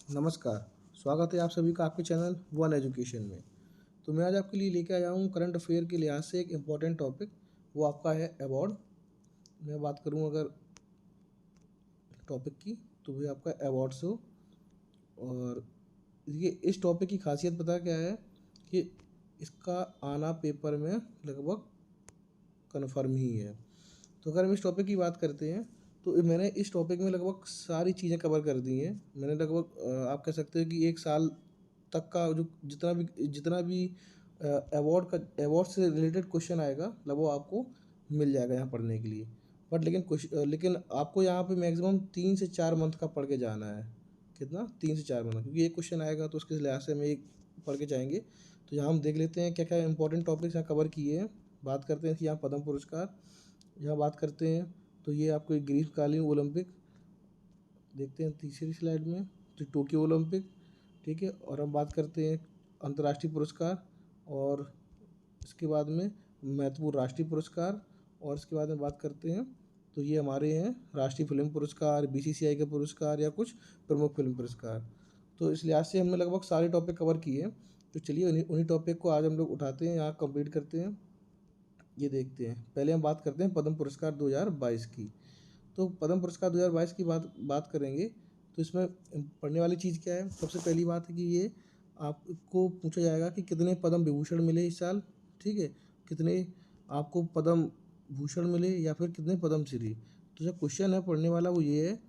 नमस्कार। स्वागत है आप सभी का आपके चैनल वन एजुकेशन में। तो मैं आज आपके लिए लेके आया हूँ करंट अफेयर के लिहाज से एक इम्पॉर्टेंट टॉपिक। वो आपका है अवार्ड। मैं बात करूँ अगर टॉपिक की, तो वो आपका अवार्ड शो। और ये इस टॉपिक की खासियत पता क्या है कि इसका आना पेपर में लगभग कन्फर्म ही है। तो अगर हम इस टॉपिक की बात करते हैं, तो मैंने इस टॉपिक में लगभग सारी चीज़ें कवर कर दी हैं। मैंने लगभग आप कह सकते हो कि एक साल तक का जो जितना भी अवार्ड से रिलेटेड क्वेश्चन आएगा, लगभग वो आपको मिल जाएगा यहाँ पढ़ने के लिए। बट लेकिन आपको यहाँ पे मैक्सिमम 3 से 4 मंथ का पढ़ के जाना है। कितना? 3 से 4 मंथ, क्योंकि एक क्वेश्चन आएगा तो उसके लिहाज से हम एक पढ़ के जाएंगे। तो यहाँ हम देख लेते हैं क्या क्या इंपॉर्टेंट टॉपिक्स यहाँ कवर किए हैं। बात करते हैं कि यहाँ पद्म पुरस्कार, यहाँ बात करते हैं तो ये आपको एक ग्रीष्मकालीन ओलंपिक देखते हैं तीसरी स्लाइड में, तो टोक्यो ओलंपिक। ठीक है, और हम बात करते हैं अंतर्राष्ट्रीय पुरस्कार, और इसके बाद में महत्वपूर्ण राष्ट्रीय पुरस्कार, और इसके बाद में बात करते हैं तो ये हमारे हैं राष्ट्रीय फिल्म पुरस्कार, बीसीसीआई के पुरस्कार या कुछ प्रमुख फिल्म पुरस्कार। तो इस लिहाज से हमने लगभग सारे टॉपिक कवर किए हैं। तो चलिए उन्हीं उन्हीं टॉपिक को आज हम लोग उठाते हैं, यहाँ कंप्लीट करते हैं। ये देखते हैं, पहले हम बात करते हैं पद्म पुरस्कार 2022 की। तो पद्म पुरस्कार 2022 की बात करेंगे तो इसमें पढ़ने वाली चीज़ क्या है। सबसे पहली बात है कि ये आपको पूछा जाएगा कि कितने पद्म विभूषण मिले इस साल। ठीक है, कितने आपको पद्म भूषण मिले या फिर कितने पद्म श्री। तो जो क्वेश्चन है पढ़ने वाला वो ये है,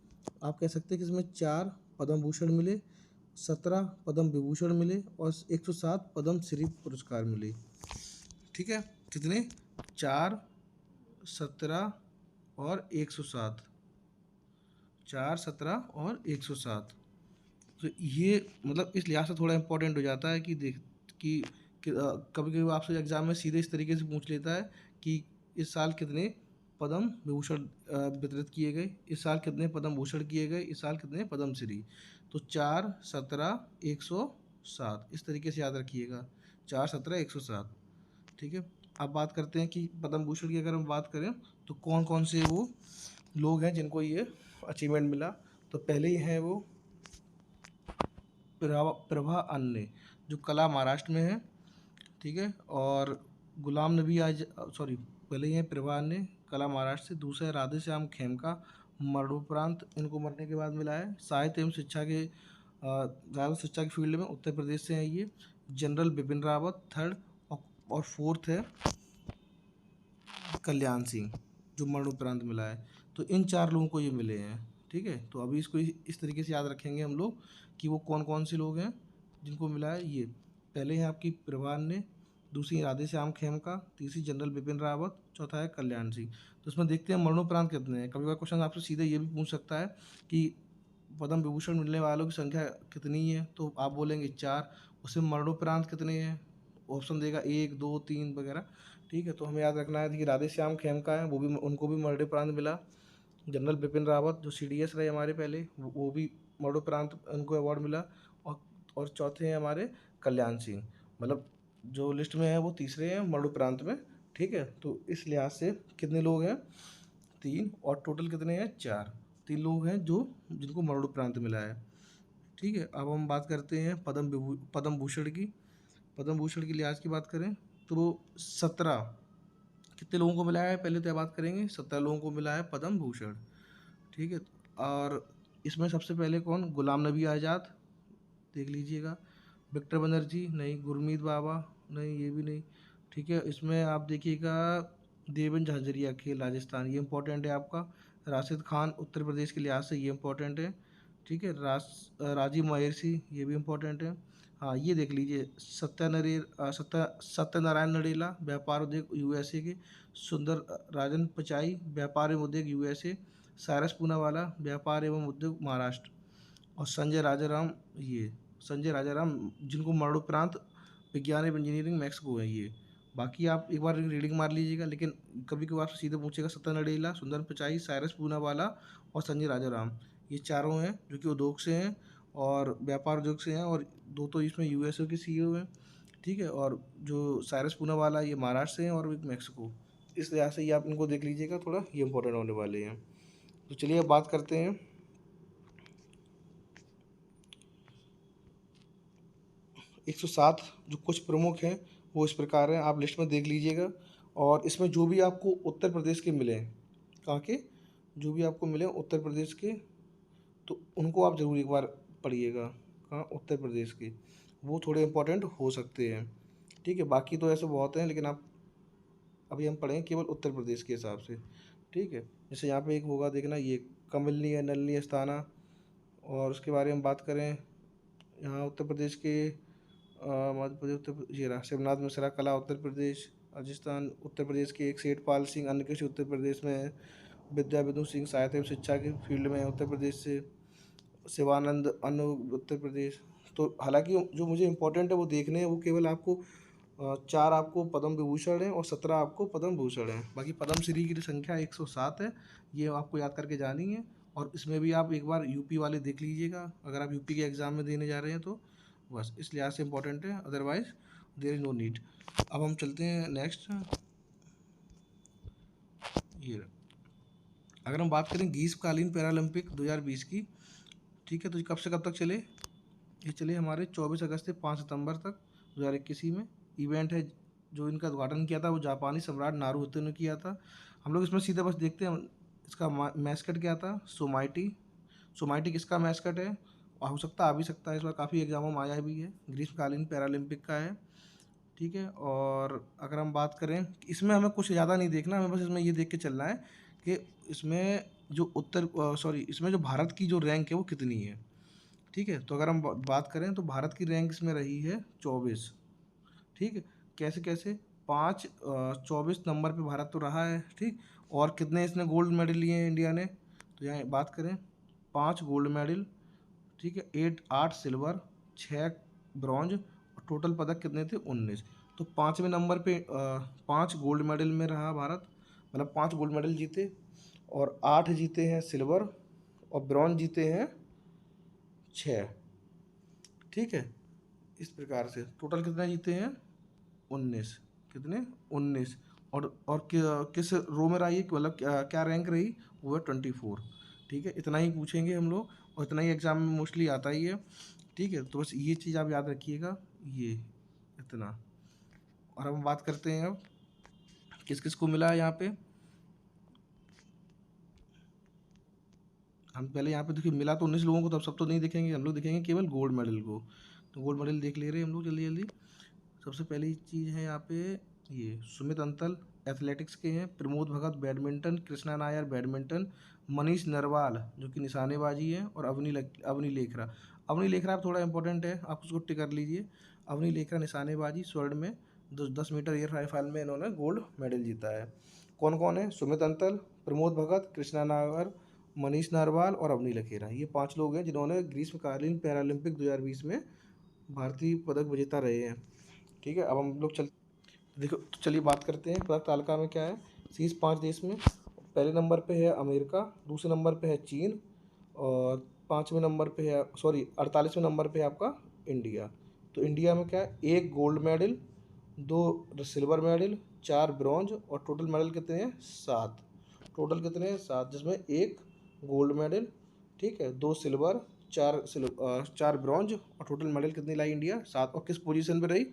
आप कह सकते हैं कि इसमें 4 पद्म भूषण मिले, 17 पद्म विभूषण मिले और 107 पद्म श्री पुरस्कार मिले। ठीक है, कितने? 4, 17 और 107। 4, 17 और 107। तो ये मतलब इस लिहाज से थोड़ा इंपॉर्टेंट हो जाता है कि देख कि कभी कभी आपसे एग्जाम में सीधे इस तरीके से पूछ लेता है कि इस साल कितने पद्म विभूषण वितरित किए गए, इस साल कितने पद्म भूषण किए गए, इस साल कितने पद्म श्री। तो 4, 17, 107 इस तरीके से याद रखिएगा। 4, 17, 107। ठीक है, अब बात करते हैं कि पद्म भूषण की अगर हम बात करें तो कौन कौन से वो लोग हैं जिनको ये अचीवमेंट मिला। तो पहले ही हैं वो प्रभा अन्ने, जो कला महाराष्ट्र में है। ठीक है, और गुलाम नबी आज सॉरी पहले ही है प्रभा अन्ने, कला महाराष्ट्र से। दूसरा है राधे श्याम खेमका, मरणोपरांत इनको मरने के बाद मिला है। साहित्य एवं शिक्षा के ज़्यादा शिक्षा की फील्ड में उत्तर प्रदेश से हैं ये। जनरल बिपिन रावत थर्ड, और फोर्थ है कल्याण सिंह, जो मरणोपरांत मिला है। तो इन 4 लोगों को ये मिले हैं। ठीक है, तो अभी इसको इस तरीके से याद रखेंगे हम लोग कि वो कौन कौन से लोग हैं जिनको मिला है ये। पहले है आपकी प्रभान ने, दूसरी राधे श्याम खेमका, तीसरी जनरल बिपिन रावत, चौथा है कल्याण सिंह। तो इसमें देखते हैं मरणोपरांत कितने हैं। कभी कभी क्वेश्चन आपसे सीधे ये भी पूछ सकता है कि पद्म विभूषण मिलने वालों की संख्या कितनी है, तो आप बोलेंगे 4। उसमें मरणोपरांत कितने हैं, ऑप्शन देगा 1, 2, 3 वगैरह। ठीक है, तो हमें याद रखना है कि राधे श्याम खेमका है, वो भी उनको भी मरणोपरांत मिला। जनरल बिपिन रावत जो सीडीएस रहे हमारे पहले, वो भी मरणोपरांत उनको अवार्ड मिला। और और चौथे हैं हमारे कल्याण सिंह, मतलब जो लिस्ट में है वो तीसरे हैं मरणोपरांत में। ठीक है, तो इस लिहाज से कितने लोग हैं? 3, और टोटल कितने हैं? 4। 3 लोग हैं जो जिनको मरणोपरांत मिला है। ठीक है, अब हम बात करते हैं पद्म भूषण की। पद्म भूषण के लिहाज की बात करें तो 17 कितने लोगों को मिला है, पहले तो बात करेंगे। 17 लोगों को मिला है पद्म भूषण। ठीक है, और इसमें सबसे पहले कौन? गुलाम नबी आज़ाद, देख लीजिएगा। विक्टर बनर्जी नहीं, गुरमीत बाबा नहीं, ये भी नहीं। ठीक है, इसमें आप देखिएगा देवेंद्र झांझरिया खेल राजस्थान, ये इंपॉर्टेंट है आपका। राशिद खान उत्तर प्रदेश के लिहाज से ये इंपॉर्टेंट है। ठीक है, राजीव महेर्षि ये भी इम्पोर्टेंट है। हाँ, ये देख लीजिए सत्यनारायण नडेला व्यापार उद्योग यूएसए के, सुंदर राजन पिचाई व्यापार एवं उद्योग यूएसए, साइरस पूनावाला व्यापार एवं उद्योग महाराष्ट्र, और संजय राजाराम जिनको मरणोपरांत विज्ञान एवं इंजीनियरिंग मैक्सिको है ये। बाकी आप एक बार रीडिंग मार लीजिएगा, लेकिन कभी कभार आपसे सीधे पूछेगा सत्ता नडेला, सुंदर पिचाई, साइरस पूनावाला और संजय राजाराम। ये चारों हैं जो कि उद्योग से हैं और व्यापार उद्योग से हैं, और 2 तो इसमें यूएसओ के सीईओ हैं। ठीक है, और जो साइरस पूनावाला ये महाराष्ट्र से हैं और एक मैक्सिको। इस लिहाज से ये आप इनको देख लीजिएगा, थोड़ा ये इंपॉर्टेंट होने वाले हैं। तो चलिए अब बात करते हैं 107 जो कुछ प्रमुख हैं वो इस प्रकार हैं, आप लिस्ट में देख लीजिएगा। और इसमें जो भी आपको उत्तर प्रदेश के मिले, कहाँ के, जो भी आपको मिले उत्तर प्रदेश के, तो उनको आप ज़रूर एक बार पढ़िएगा। कहाँ, उत्तर प्रदेश के, वो थोड़े इंपॉर्टेंट हो सकते हैं। ठीक है, बाकी तो ऐसे बहुत हैं, लेकिन आप अभी हम पढ़ेंगे केवल उत्तर प्रदेश के हिसाब से। ठीक है, जैसे यहाँ पे एक होगा, देखना, ये कमलनी है, नलनी अस्थाना। और उसके बारे में बात करें, यहाँ उत्तर प्रदेश के मध्य प्रदेश, ये रहा शिवनाथ मिश्रा कला उत्तर प्रदेश। राजस्थान, उत्तर प्रदेश के एक सेठपाल सिंह अन्य कृषि उत्तर प्रदेश में है। विद्या विधु सिंह साहित्य एवं शिक्षा के फील्ड में है उत्तर प्रदेश से। शिवानंद अनु उत्तर प्रदेश। तो हालांकि जो मुझे इम्पोर्टेंट है वो देखने हैं, वो केवल आपको 4 आपको पद्म विभूषण है और 17 आपको पद्म भूषण है। बाकी पद्मश्री की संख्या 107 है, ये आपको याद करके जानी है। और इसमें भी आप एक बार यूपी वाले देख लीजिएगा, अगर आप यूपी के एग्ज़ाम में देने जा रहे हैं तो बस इस लिहाज से इम्पोर्टेंट है, otherwise there is no need. अब हम चलते हैं नेक्स्ट। ये अगर हम बात करें ग्रीष्मकालीन पैरालंपिक 2020 की, ठीक है, तो ये कब से कब तक चले, ये चले हमारे 24 अगस्त से 5 सितंबर तक 2021 में। इवेंट है, जो इनका उद्घाटन किया था वो जापानी सम्राट नारुहितो ने किया था। हम लोग इसमें सीधे बस देखते हैं इसका मैस्कट क्या था, सोमाइटी। सोमाइटी किसका मैस्कट है, और हो सकता आ भी सकता है, इस बार काफ़ी एग्जामों में आया भी है, ग्रीष्मकालीन पैरालंपिक का है। ठीक है, और अगर हम बात करें, इसमें हमें कुछ ज़्यादा नहीं देखना, हमें बस इसमें ये देख के चलना है कि इसमें जो इसमें जो भारत की जो रैंक है वो कितनी है। ठीक है, तो अगर हम बात करें तो भारत की रैंक इसमें रही है 24। ठीक है, कैसे कैसे, 24 नंबर पे भारत तो रहा है। ठीक, और कितने इसने गोल्ड मेडल लिए हैं इंडिया ने, तो यहाँ बात करें 5 गोल्ड मेडल। ठीक है, 8 सिल्वर, 6 ब्रॉन्ज, और टोटल पदक कितने थे, 19। तो 5वें नंबर पे 5 गोल्ड मेडल में रहा भारत, मतलब 5 गोल्ड मेडल जीते, और 8 जीते हैं सिल्वर, और ब्रॉन्ज जीते हैं 6। ठीक है, इस प्रकार से टोटल कितने जीते हैं, 19। कितने, 19। और किस रो में रही, मतलब क्या रैंक रही, वो है 24। ठीक है, इतना ही पूछेंगे हम लोग, और इतना ही एग्जाम में मोस्टली आता ही है। ठीक है, तो बस ये चीज़ आप याद रखिएगा, ये इतना। और हम बात करते हैं अब किस किस को मिला है यहाँ पे। हम पहले यहाँ पे देखिए, मिला तो 19 लोगों को, तब सब तो नहीं देखेंगे, हम लोग देखेंगे केवल गोल्ड मेडल को। तो गोल्ड मेडल देख ले रहे हैं हम लोग जल्दी जल्दी। सबसे पहली चीज़ है यहाँ पे, ये सुमित अंतल एथलेटिक्स के हैं, प्रमोद भगत बैडमिंटन, कृष्णा नायर बैडमिंटन, मनीष नरवाल जो कि निशानेबाजी है, और अवनी लेखरा। अवनी लेखरा आप थोड़ा इंपॉर्टेंट है, आप उसको टिक कर लीजिए। अवनी लेखरा निशानेबाजी स्वर्ण में, 10 मीटर एयर राइफल में इन्होंने गोल्ड मेडल जीता है। कौन कौन है, सुमित अंतल, प्रमोद भगत, कृष्णा नायर, मनीष नरवाल और अवनी लखेरा, ये 5 लोग हैं जिन्होंने ग्रीष्मकालीन पैरालंपिक 2020 में भारतीय पदक विजेता रहे हैं। ठीक है, अब हम लोग देखो, तो चलिए बात करते हैं पदक तालिका में क्या है। शीर्ष 5 देश में पहले नंबर पे है अमेरिका, दूसरे नंबर पे है चीन, और 5वें नंबर पे है, 48वें नंबर पे है आपका इंडिया। तो इंडिया में क्या है, 1 gold medal, 2 silver medal, 4 bronze, और टोटल मेडल कितने हैं, 7। टोटल कितने हैं, 7, जिसमें 1 गोल्ड मेडल, ठीक है, 2 सिल्वर, 4 ब्रॉन्ज, और टोटल मेडल कितनी लाई इंडिया, 7। और किस पोजीशन पे रही,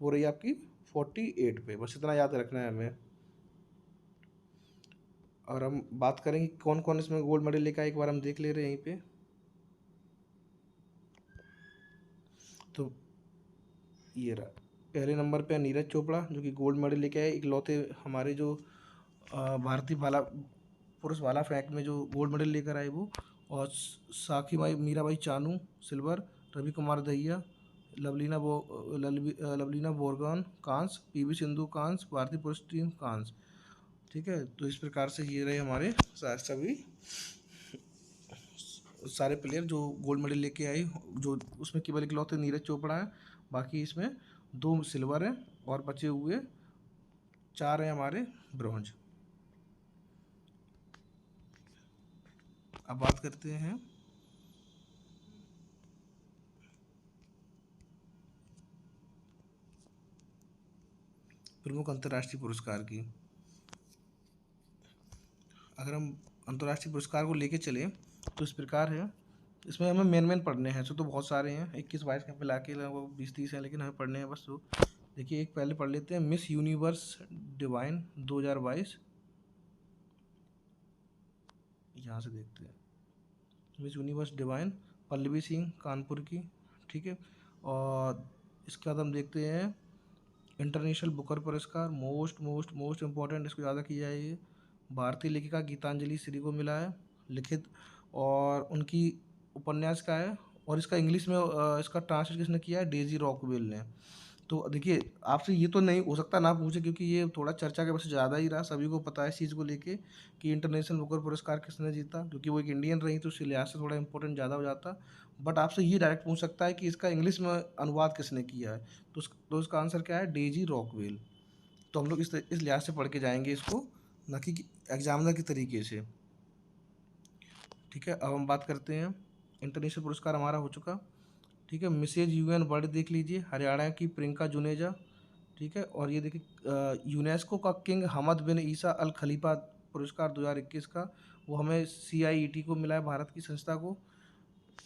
वो रही आपकी 48 पे। बस इतना याद रखना है हमें। और हम बात करेंगे कौन कौन इसमें गोल्ड मेडल लेकर, एक बार हम देख ले रहे हैं यहीं पे। तो ये रहा, पहले नंबर पे नीरज चोपड़ा जो कि गोल्ड मेडल लेके आए, इकलौते हमारे जो भारतीय भाला पुरुष भाला फेंक में जो गोल्ड मेडल लेकर आए वो। और साकी भाई मीराबाई चानू सिल्वर, रवि कुमार दहिया, लवलीना बोरगोन कांस, पीवी सिंधु कांस, भारतीय पुरुष टीम कांस। ठीक है, तो इस प्रकार से ये रहे हमारे सभी सारे प्लेयर जो गोल्ड मेडल लेके आए, जो उसमें केवल इकलौते नीरज चोपड़ा है, बाकी इसमें 2 सिल्वर हैं, और बचे हुए 4 हैं हमारे ब्रॉन्ज। अब बात करते हैं प्रमुख अंतर्राष्ट्रीय पुरस्कार की। अगर हम अंतर्राष्ट्रीय पुरस्कार को लेके चले तो इस प्रकार है इसमें हमें मेन पढ़ने हैं, तो बहुत सारे हैं, 21-22 के मिला के लगभग 20-30 हैं, लेकिन हमें पढ़ने हैं बस। तो देखिए एक पहले पढ़ लेते हैं, मिस यूनिवर्स डिवाइन 2022, यहाँ से देखते हैं। Miss universe divine Pallavi Singh Kanpur की, ठीक है। और इसके बाद हम देखते हैं इंटरनेशनल बुकर पुरस्कार, मोस्ट मोस्ट मोस्ट इम्पॉर्टेंट, इसको ज़्यादा किया है ये। भारतीय लेखिका गीतांजलि श्री को मिला है, लिखित, और उनकी उपन्यास का है, और इसका इंग्लिश में इसका ट्रांसलेट किसने किया है, डेजी रॉकवेल ने। तो देखिए आपसे ये तो नहीं हो सकता ना पूछे, क्योंकि ये थोड़ा चर्चा के वजह से ज़्यादा ही रहा, सभी को पता है इस चीज़ को लेके कि इंटरनेशनल बुकर पुरस्कार किसने जीता, क्योंकि वो एक इंडियन रही, तो इस लिहाज से थोड़ा इंपॉर्टेंट ज़्यादा हो जाता। बट आपसे ये डायरेक्ट पूछ सकता है कि इसका इंग्लिश में अनुवाद किसने किया है, तो इसका आंसर क्या है, डेजी रॉकवेल। तो हम लोग इस लिहाज से पढ़ के जाएंगे इसको, ना कि एग्जामिनर के तरीके से, ठीक है। अब हम बात करते हैं, इंटरनेशनल पुरस्कार हमारा हो चुका, ठीक है। मिसेज यूएन वर्ल्ड देख लीजिए, हरियाणा की प्रियंका जुनेजा, ठीक है। और ये देखिए यूनेस्को का किंग हमद बिन ईसा अल खलीफा पुरस्कार 2021 का, वो हमें CIET को मिला है, भारत की संस्था को,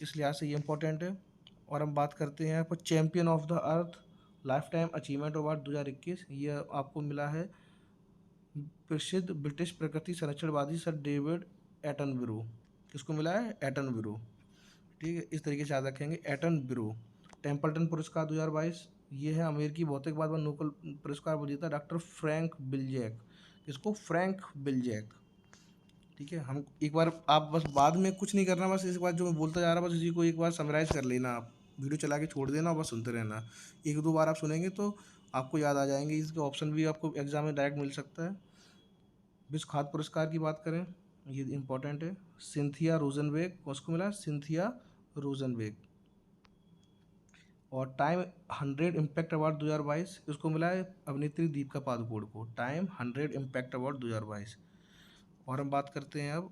इस लिहाज से ये इम्पोर्टेंट है। और हम बात करते हैं यहाँ पर champion of the earth life time achievement award 2021, ये आपको मिला है प्रसिद्ध ब्रिटिश प्रकृति संरक्षणवादी सर डेविड एटनबरो। किसको मिला है, एटनबरो, ठीक है। इस तरीके से याद रखेंगे, एटनबरो। टेम्पल्टन पुरस्कार 2022, ये है अमेरिकी भौतिकवाद व नोबेल पुरस्कार विजेता डॉक्टर फ्रैंक बिलजैक। किसको, फ्रैंक बिलजैक, ठीक है। हम एक बार, आप बस बाद में कुछ नहीं करना, बस इस बार जो मैं बोलता जा रहा बस इसी को एक बार समराइज़ कर लेना, आप वीडियो चला के छोड़ देना और बस सुनते रहना। 1-2 बार आप सुनेंगे तो आपको याद आ जाएंगे, इसके ऑप्शन भी आपको एग्जाम में डायरेक्ट मिल सकता है। विश्व खाद्य पुरस्कार की बात करें, ये इंपॉर्टेंट है, सिंथिया रोजनबेक, उसको मिला सिंथिया रोजनबेक। और टाइम 100 इम्पैक्ट अवार्ड 2022, इसको मिला है अभिनेत्री दीपिका पादुकोण को, टाइम 100 इम्पैक्ट अवार्ड 2022। और हम बात करते हैं अब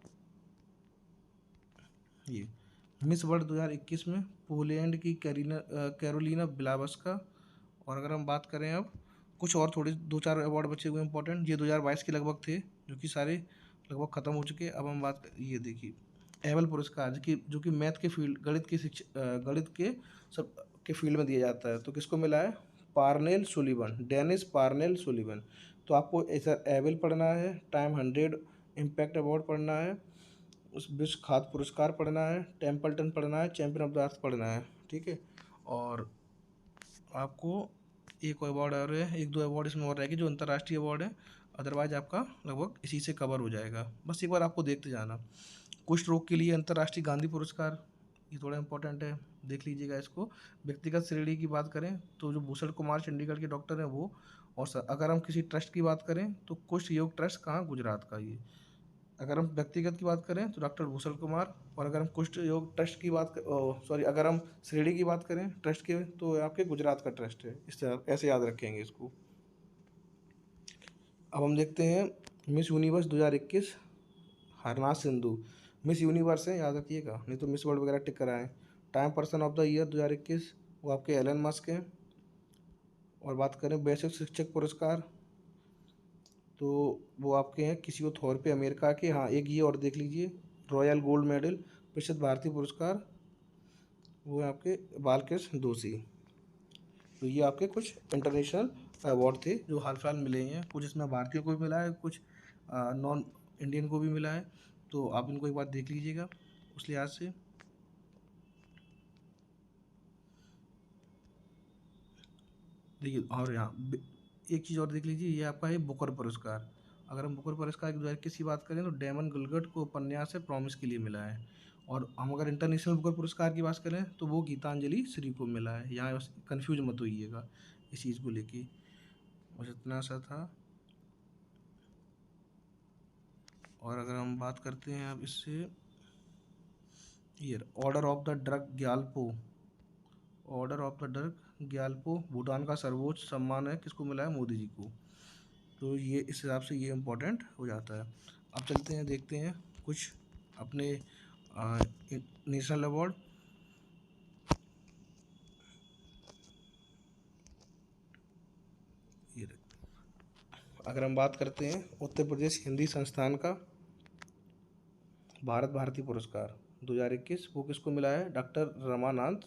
ये मिस वर्ल्ड 2021 में पोलैंड की कैरोलिना बिलावस्का। और अगर हम बात करें अब कुछ और थोड़े 2-4 अवार्ड बचे हुए इंपॉर्टेंट, ये 2022 के लगभग थे, जो कि सारे लगभग ख़त्म हो चुके। अब हम बात ये देखिए एबल पुरस्कार, जो कि मैथ के फील्ड, गणित के सब के फील्ड में दिया जाता है, तो किसको मिला है, Parnell Sullivan, Dennis Parnell Sullivan. तो आपको ऐसा एबल पढ़ना है, टाइम 100 इम्पैक्ट अवार्ड पढ़ना है, उस विश्व खाद्य पुरस्कार पढ़ना है, टेम्पल्टन पढ़ना है, चैंपियन ऑफ द अर्थ पढ़ना है, ठीक है। और आपको एक अवार्ड और है, 1-2 अवार्ड इसमें और रहेगी जो अंतर्राष्ट्रीय अवार्ड है, अदरवाइज आपका लगभग इसी से कवर हो जाएगा। बस एक बार आपको देखते जाना। कुष्ठ रोग के लिए अंतर्राष्ट्रीय गांधी पुरस्कार, ये थोड़ा इंपॉर्टेंट है, देख लीजिएगा इसको। व्यक्तिगत श्रेणी की बात करें तो जो भूषण कुमार चंडीगढ़ के डॉक्टर हैं वो, और अगर हम किसी ट्रस्ट की बात करें तो कुष्ठ योग ट्रस्ट कहाँ, गुजरात का ये। अगर हम व्यक्तिगत की बात करें तो डॉक्टर भूषण कुमार, और अगर हम कुष्ठ योग ट्रस्ट की बात सॉरी अगर हम श्रेणी की बात करें ट्रस्ट के, तो आपके गुजरात का ट्रस्ट है, इस तरह ऐसे याद रखेंगे इसको। अब हम देखते हैं miss universe 2021 Harnath Sindhu, miss universe है, याद रखिएगा, नहीं तो मिस वर्ल्ड वगैरह टिक कराएं। Time person of the year 2021, वो आपके एलन मस्क हैं। और बात करें बेसिक शिक्षक पुरस्कार, तो वो आपके हैं किसी थोर पे अमेरिका के, हाँ एक ये और देख लीजिए, रॉयल गोल्ड मेडल प्रसिद्ध भारतीय पुरस्कार, वो है आपके बालकृष्ण दोषी। तो ये आपके कुछ इंटरनेशनल अवार्ड थे जो हाल फिलहाल मिले हैं, कुछ इसमें भारतीयों को भी मिला है, कुछ नॉन इंडियन को भी मिला है, तो आप इनको एक बार देख लीजिएगा उस लिहाज से। देखिए और यहाँ एक चीज़ और देख लीजिए, ये आपका है बुकर पुरस्कार। अगर हम बुकर पुरस्कार की 2021 की बात करें तो डेमन गुलगट को उपन्यास से प्रॉमिस के लिए मिला है। और हम अगर इंटरनेशनल बुकर पुरस्कार की बात करें तो वो गीतांजलि श्री को मिला है, यहाँ बस कन्फ्यूज मत होइएगा इस चीज़ को लेके, बस इतना सा था। और अगर हम बात करते हैं अब इससे, ये order of the drug Gyalpo, order of the drug Gyalpo Bhutan का सर्वोच्च सम्मान है, किसको मिला है, मोदी जी को। तो ये इस हिसाब से ये इम्पोर्टेंट हो जाता है। अब चलते हैं देखते हैं कुछ अपने नेशनल अवार्ड। ये अगर हम बात करते हैं उत्तर प्रदेश हिंदी संस्थान का भारत भारती पुरस्कार 2021, वो किसको मिला है? डॉक्टर रमानाथ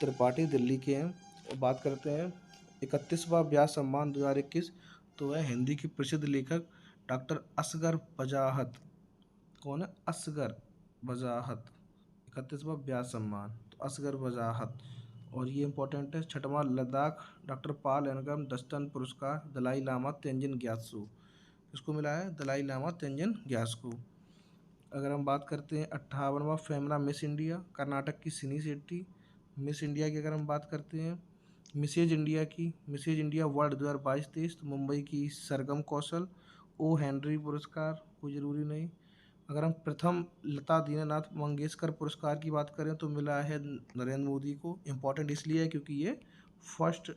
त्रिपाठी, दिल्ली के हैं। और बात करते हैं 31वां व्यास सम्मान 2021, तो वह हिंदी के प्रसिद्ध लेखक डॉक्टर असगर वजाहत। कौन है? असगर वजाहत। 31वां व्यास सम्मान तो असगर वजाहत। और ये इंपॉर्टेंट है। 6वां लद्दाख डॉक्टर पॉल एंगम दस्तन पुरस्कार दलाई लामा तेंजिन ग्यात्सो, किसको मिला है? दलाई लामा तेंजिन ग्यात्सो। अगर हम बात करते हैं 58वां फेमना मिस इंडिया, कर्नाटक की सिनी शेट्टी। मिस इंडिया की अगर हम बात करते हैं, मिसेज इंडिया की, मिसेज इंडिया वर्ल्ड 2022-23, तो मुंबई की सरगम कौशल। ओ हेनरी पुरस्कार, कोई ज़रूरी नहीं। अगर हम प्रथम लता दीनानाथ मंगेशकर पुरस्कार की बात करें तो मिला है नरेंद्र मोदी को। इम्पोर्टेंट इसलिए है क्योंकि ये फर्स्ट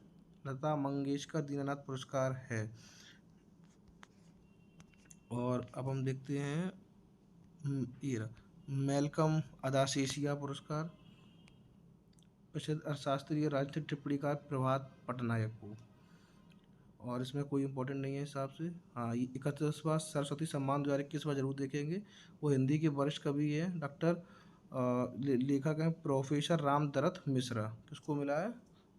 लता मंगेशकर दीनानाथ पुरस्कार है। और अब हम देखते हैं ये मेलकम अदाशेशिया पुरस्कार प्रसिद्ध अर्थशास्त्री राजनीतिक टिप्पणीकार प्रभात पटनायक को। और इसमें कोई इंपॉर्टेंट नहीं है हिसाब से। हाँ, ये 31वां सरस्वती सम्मान 2021 जरूर देखेंगे। वो हिंदी के वरिष्ठ कवि है, डॉक्टर लेखक हैं प्रोफेसर रामदरथ मिश्रा। किसको मिला है?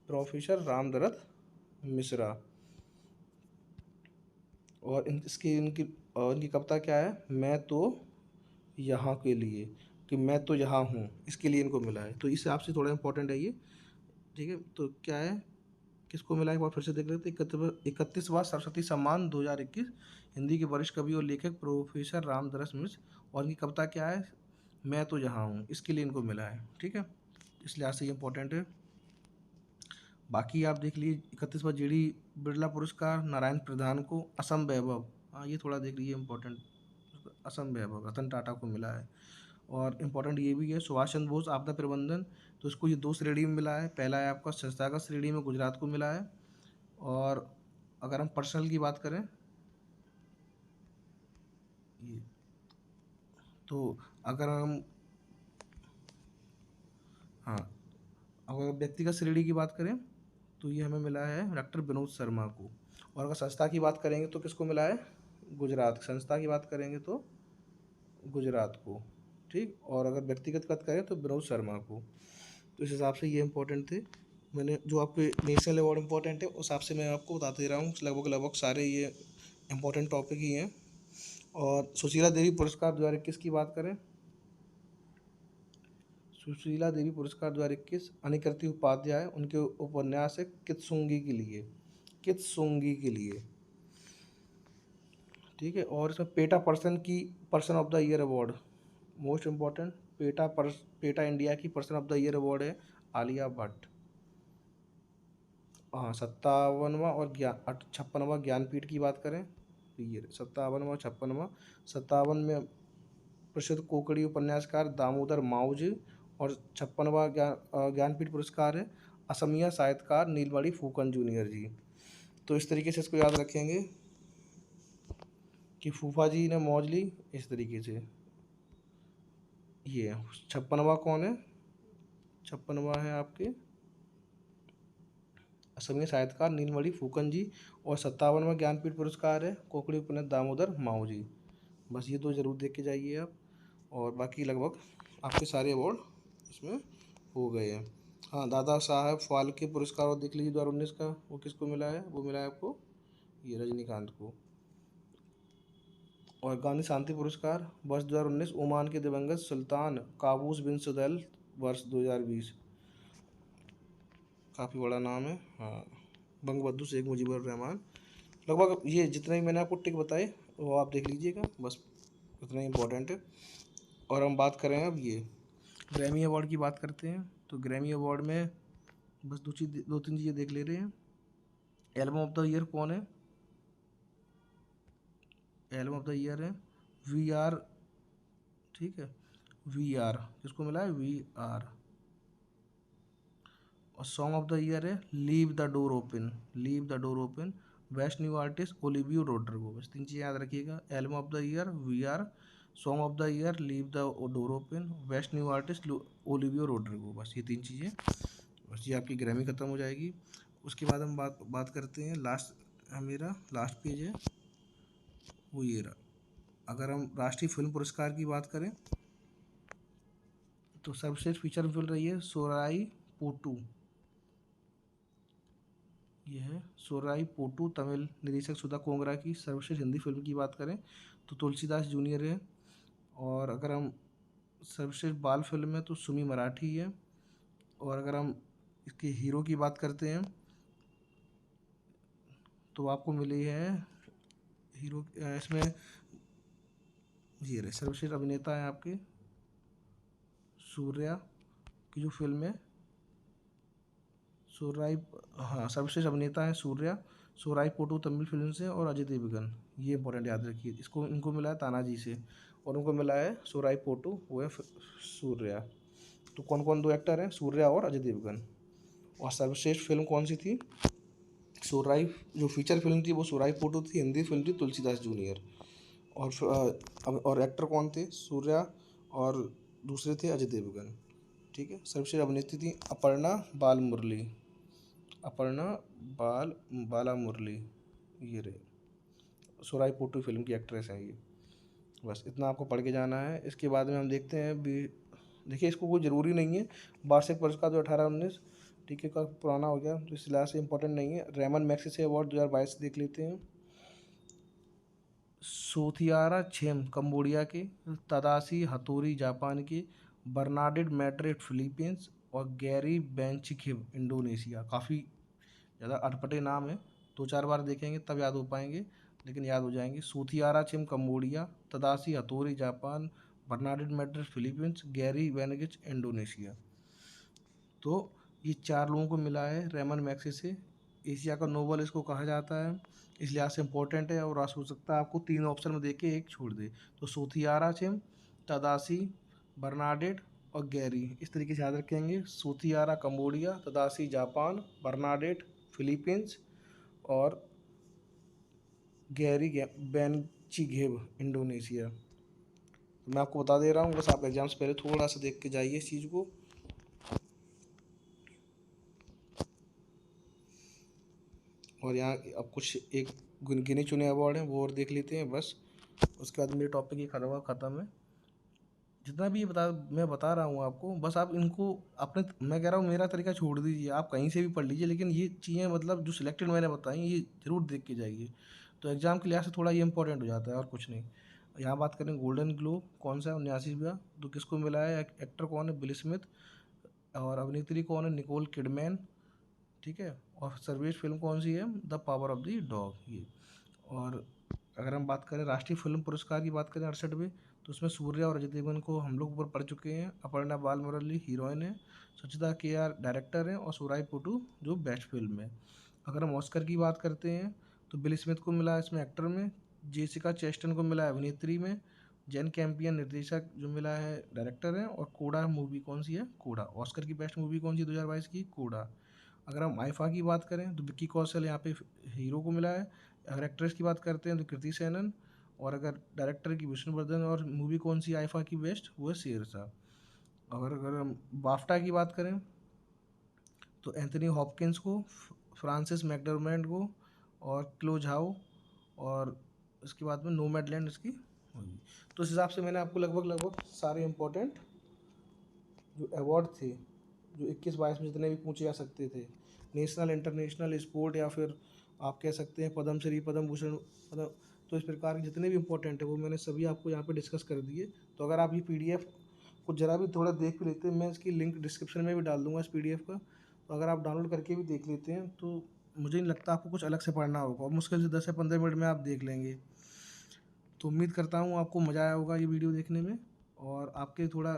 प्रोफेसर रामदरथ मिश्रा। और इनकी कविता क्या है? मैं तो यहाँ के लिए, कि मैं तो यहाँ हूँ, इसके लिए इनको मिला है। तो इस हिसाब से थोड़ा इंपॉर्टेंट है ये। ठीक है, तो क्या है, किसको मिला है एक बार फिर से देख लेते हैं। 31वां सरस्वती सम्मान 2021, हिंदी के वरिष्ठ कवि और लेखक प्रोफेसर रामदरथ मिश्र। और इनकी कविता क्या है? मैं तो यहाँ हूँ, इसके लिए इनको मिला है। ठीक है, इस लिहाज से ये इंपॉर्टेंट है। बाकी आप देख लीजिए 31वां जी डी बिरला पुरस्कार नारायण प्रधान को। असम वैभव, हाँ ये थोड़ा देख लीजिए इंपॉर्टेंट। असम वैभव रतन टाटा को मिला है। और इम्पोर्टेंट ये भी है सुभाष चंद्र बोस आपदा प्रबंधन, तो इसको ये 2 श्रेणी में मिला है। पहला है आपका संस्थागत श्रेणी में गुजरात को मिला है। और अगर हम पर्सनल की बात करें ये, तो अगर हम हाँ अगर व्यक्तिगत श्रेणी की बात करें तो ये हमें मिला है डॉक्टर विनोद शर्मा को। और अगर संस्था की बात करेंगे तो किसको मिला है? गुजरात। संस्था की बात करेंगे तो गुजरात को। ठीक, और अगर व्यक्तिगत बात करें तो विनोद शर्मा को। तो इस हिसाब से ये इंपॉर्टेंट थे। मैंने जो आपके नेशनल अवार्ड इंपॉर्टेंट है उस हिसाब से मैं आपको बता दे रहा हूँ। लगभग सारे ये इंपॉर्टेंट टॉपिक ही हैं। और सुशीला देवी पुरस्कार 2021 की बात करें, सुशीला देवी पुरस्कार 2021 अनिकृति उपाध्याय, उनके उपन्यास है कित्सुंगी के लिए, कित्सुंगी के लिए। ठीक है, और इसमें PETA person of the year award most important, PETA India की person of the year award है आलिया भट्ट। हाँ, 57वां और 56वां ज्ञानपीठ की बात करें तो ये 57वां 56वां। 57 में प्रसिद्ध कोंकणी उपन्यासकार दामोदर मावजी। और 56वां ज्ञानपीठ पुरस्कार है असमिया साहित्यकार नीलमणि फूकन जूनियर जी। तो इस तरीके से इसको याद रखेंगे कि फूफा जी ने मौज ली, इस तरीके से। ये 56वां कौन है? 56वां है आपके असमिया साहित्यकार नीलमणि फूकन जी। और 57वां ज्ञानपीठ पुरस्कार है कोंकणी उपन्यास दामोदर माऊ जी। बस ये 2 जरूर देख के जाइए आप। और बाकी लगभग आपके सारे अवार्ड इसमें हो गए हैं। हाँ, दादा साहब फाल्के पुरस्कार और देख लीजिए 2019 का, वो किसको मिला है? वो मिला है आपको ये रजनीकांत को। और गांधी शांति पुरस्कार वर्ष 2019 ओमान के दिवंगत सुल्तान काबूस बिन सुदैल वर्ष 2020। काफ़ी बड़ा नाम है। हाँ, बंगबंधु शेख मुजीबुर रहमान। लगभग ये जितने भी मैंने आपको टिक बताए वो आप देख लीजिएगा, बस उतना ही इम्पोर्टेंट है। और हम बात करें अब ये ग्रैमी अवार्ड की बात करते हैं। तो ग्रैमी अवार्ड में बस 2-3 चीज़ें देख ले रहे हैं। एल्बम ऑफ द ईयर कौन है? एल्बम ऑफ द ईयर है वी आर। ठीक है, वी आर किसको मिला है? We are. और सॉन्ग ऑफ द ईयर है leave the door open, leave the door open best new artist Olivia Rodrigo. बस 3 चीज़ें याद रखिएगा, album of the year we are, song of the year leave the door open, best new artist Olivia Rodrigo. बस ये 3 चीज़ें, बस ये आपकी ग्रैमी ख़त्म हो जाएगी। उसके बाद हम बात करते हैं लास्ट, मेरा लास्ट पेज है वो ये रहा। अगर हम राष्ट्रीय फिल्म पुरस्कार की बात करें तो सर्वश्रेष्ठ फीचर फिल्म रही है सोराई पोटू। ये है सोराई पोटू, तमिल निदेशक सुधा कोंगरा की। सर्वश्रेष्ठ हिंदी फिल्म की बात करें तो तुलसीदास जूनियर है। और अगर हम सर्वश्रेष्ठ बाल फिल्म है तो सुमी मराठी है। और अगर हम इसके हीरो की बात करते हैं तो आपको मिली है हीरो इसमें ये रहे सर्वश्रेष्ठ अभिनेता है आपके सूर्या की जो फिल्म है सोराई। हाँ, सर्वश्रेष्ठ अभिनेता है सूर्या, सोराई पोटू तमिल फिल्म से, और अजय देवगन। ये इंपॉर्टेंट याद रखिए, इसको इनको मिला है तानाजी से और उनको मिला है सोराई पोटू, वो है सूर्या। तो कौन कौन दो एक्टर हैं, सूर्या और अजय देवगन। और सर्वश्रेष्ठ फिल्म कौन सी थी, सोराई, जो फीचर फिल्म थी वो सोराई पोटू थी, हिंदी फिल्म थी तुलसीदास जूनियर। और एक्टर कौन थे, सूर्या और दूसरे थे अजय देवगन। ठीक है। सर्वश्रेष्ठ अभिनेत्री थी अपर्णा बाल मुरली, अपर्णा बाला मुरली, ये रहे सोराई पोटू फिल्म की एक्ट्रेस हैं ये। बस इतना आपको पढ़ के जाना है। इसके बाद में हम देखते हैं देखिए इसको कोई ज़रूरी नहीं है, वार्षिक पुरस्कार जो 18-19 ठीक है का पुराना हो गया तो इस लिहाज से इम्पोर्टेंट नहीं है। रेमन मैग्सेसे अवार्ड 2022 देख लेते हैं। सोथियारा छेम कम्बोडिया के, तदाशी हथोरी जापान के, बर्नाडेट मैड्रिड फिलीपींस और गैरी बेंचिखिव इंडोनेशिया। काफ़ी ज़्यादा अटपटे नाम है, 2-4 बार देखेंगे तब याद हो पाएंगे, लेकिन याद हो जाएंगे। Sotheara Chhim Cambodia, Tadashi Hattori Japan, Bernadette Madrid Philippines, Gary वेनगिच इंडोनेशिया। तो ये 4 लोगों को मिला है रेमन मैग्सेसे। एशिया का नोबल इसको कहा जाता है, इस लिहाज से इम्पोर्टेंट है। और हो सकता है आपको 3 ऑप्शन में दे के एक छोड़ दे, तो सोथियारा छिम, तदाशी, बर्नाडेट और गैरी, इस तरीके से याद रखेंगे। Sotheara Cambodia, Tadashi Japan, Bernadette Philippines और गैरी बेंचिघेव इंडोनेशिया। तो मैं आपको बता दे रहा हूँ, बस आप एग्जाम से पहले थोड़ा सा देख के जाइए इस चीज़ को। और यहाँ अब कुछ एक गिने चुने अवार्ड हैं वो और देख लेते हैं बस, उसके बाद मेरे टॉपिक ये ख़त्म है। जितना भी मैं बता रहा हूँ आपको, बस आप इनको अपने, मैं कह रहा हूँ मेरा तरीका छोड़ दीजिए, आप कहीं से भी पढ़ लीजिए, लेकिन ये चीज़ें मतलब जो सिलेक्टेड मैंने बताई ये ज़रूर देख के जाइए, तो एग्ज़ाम के लिहाज से थोड़ा ये इंपॉर्टेंट हो जाता है और कुछ नहीं। यहाँ बात करें गोल्डन ग्लोब कौन सा है, 79वां, तो किसको मिला है, एक्टर कौन है, विल स्मिथ, और अभिनेत्री कौन है, निकोल किडमैन। ठीक है। और सर्वश्रेष्ठ फिल्म कौन सी है, the power of the dog, ये। और अगर हम बात करें राष्ट्रीय फिल्म पुरस्कार की बात करें 68वें, तो उसमें सूर्या और अजय देवगन को हम लोग ऊपर पढ़ चुके हैं। अपर्णा बाल मुरली हीरोइन है, सचिता केआर डायरेक्टर है, और सोराई पोटू जो बेस्ट फिल्म है। अगर हम ऑस्कर की बात करते हैं तो विल स्मिथ को मिला है इसमें एक्टर में, जेसिका चेस्टन को मिला है अभिनेत्री में, जैन कैंपियन निर्देशक जो मिला है डायरेक्टर है, और कोडा मूवी कौन सी है, कोडा। ऑस्कर की बेस्ट मूवी कौन सी 2022 की, कोडा। अगर हम आईफा की बात करें तो विक्की कौशल यहाँ पे हीरो को मिला है। अगर एक्ट्रेस की बात करते हैं तो कृति सेनन, और अगर डायरेक्टर की विष्णुवर्धन, और मूवी कौन सी आईफा की बेस्ट, वो है शेरशाह। अगर हम बाफ्टा की बात करें तो एंथनी हॉपकिंस को, फ्रांसिस मैकडरमैंड को, और क्लो झाओ, और इसके बाद में नोमैडलैंड इसकी होगी। तो इस हिसाब से मैंने आपको लगभग सारे इम्पोर्टेंट जो अवार्ड थे, जो 21-22 में जितने भी पूछे जा सकते थे, नेशनल इंटरनेशनल स्पोर्ट, या फिर आप कह सकते हैं पद्म श्री, पद्म भूषण, मतलब तो इस प्रकार के जितने भी इम्पोर्टेंट है वो मैंने सभी आपको यहाँ पे डिस्कस कर दिए। तो अगर आप ये पीडीएफ को ज़रा भी थोड़ा देख भी लेते हैं, मैं इसकी लिंक डिस्क्रिप्शन में भी डाल दूँगा इस पीडीएफ का, तो अगर आप डाउनलोड करके भी देख लेते हैं तो मुझे नहीं लगता आपको कुछ अलग से पढ़ना होगा, और मुश्किल से 10 से 15 मिनट में आप देख लेंगे। तो उम्मीद करता हूँ आपको मज़ा आया होगा ये वीडियो देखने में, और आपके थोड़ा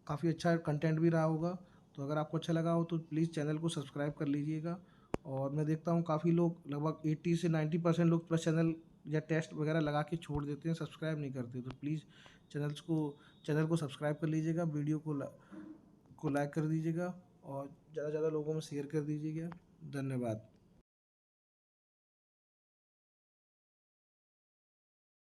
काफ़ी अच्छा कंटेंट भी रहा होगा। तो अगर आपको अच्छा लगा हो तो प्लीज़ चैनल को सब्सक्राइब कर लीजिएगा। और मैं देखता हूँ काफ़ी लोग, लगभग 80 से 90% लोग बस चैनल या टेस्ट वगैरह लगा के छोड़ देते हैं, सब्सक्राइब नहीं करते। तो प्लीज़ चैनल को सब्सक्राइब कर लीजिएगा, वीडियो को लाइक कर दीजिएगा, और ज़्यादा से ज़्यादा लोगों में शेयर कर दीजिएगा। धन्यवाद।